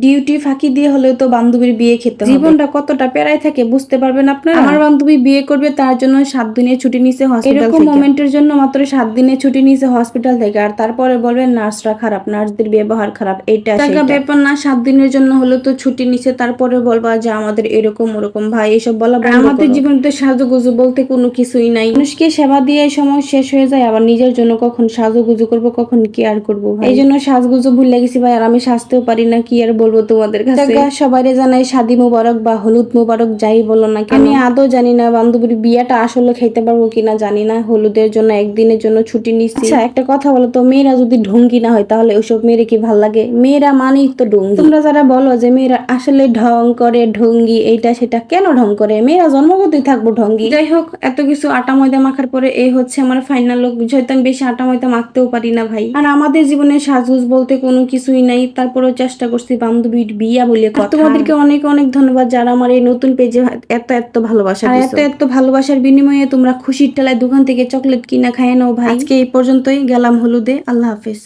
Duty ফাঁকি দিয়ে হলেও তো বান্ধবীর বিয়ে খেতে হবে। জীবনটা কতটা পেরাই থাকে বুঝতে পারবেন আপনারা। আমার বান্ধবী বিয়ে করবে তার জন্য 7 দিনের ছুটি নিছে হসপিটাল থেকে। এরকম মোমেন্টের জন্য মাত্র 7 দিনের ছুটি নিছে হসপিটাল থেকে, আর তারপরে বলবেন নার্সরা খারাপ, নার্সদের ব্যবহার খারাপ, এইটা সেটা ব্যাপার না। 7 দিনের জন্য হলেও তো ছুটি নিছে, তারপরে বলবা যে আমাদের এরকম ওরকম। ভাই এসব বলা বন্ধ করো। আমাদের জীবনে তো সাজুগুজু বলতে কোনো কিছুই নাই। মানুষকে সেবা দিয়ে সময় শেষ হয়ে যায়, আবার নিজের জন্য কখন সাজুগুজু করবো, কখন কেয়ার করবো। এই জন্য সাজগুজু ভুলে গেছি ভাই, আর আমি সাজতেও পারি না, কি আর বলবো তোমাদের কাছে। সবাইরে জানাই শাদী মুবারক বা হলুদ মুবারক, যাই বলো না কেন। আমি আদৌ জানি না বান্ধবীর বিয়েটা আসলে খাইতে পারবো কিনা, জানি না। হলুদের জন্য একদিনের জন্য ছুটি নিচ্ছি। আচ্ছা একটা কথা বলো তো, মেয়েরা যদি ঢঙ্গি না হয় তাহলে ওইসব মেয়েরা কি ভাল লাগে? মেয়েরা মানেই তো ঢঙ্গি। তোমরা যারা বলো যে মেয়েরা আসলে ঢং করে, ঢঙ্গি এইটা সেটা, কেন ঢং করে? মেয়েরা জন্মগতই থাকবো ঢঙ্গি। যাই হোক, এত কিছু আটা ময়দা মাখার পরে এই হচ্ছে আমার ফাইনাল লুক। যেহেতু আমি বেশি আটা ময়দা মাখতেও পারি না ভাই, আর আমাদের জীবনে সাজগুজ বলতে কোনো কিছুই নাই, তারপরেও চেষ্টা করছি বান্ধবীর বিয়া বলে কথা। তোমাদেরকে অনেক অনেক ধন্যবাদ যারা আমার এই নতুন পেজে এত এত ভালোবাসা দিছো। এত এত ভালোবাসার বিনিময়ে তোমরা খুশির ঠেলায় দোকান থেকে চকলেট কিনা খায় নাও ভাই। আজকে এই পর্যন্তই, গেলাম হলুদে। আল্লাহ হাফেজ।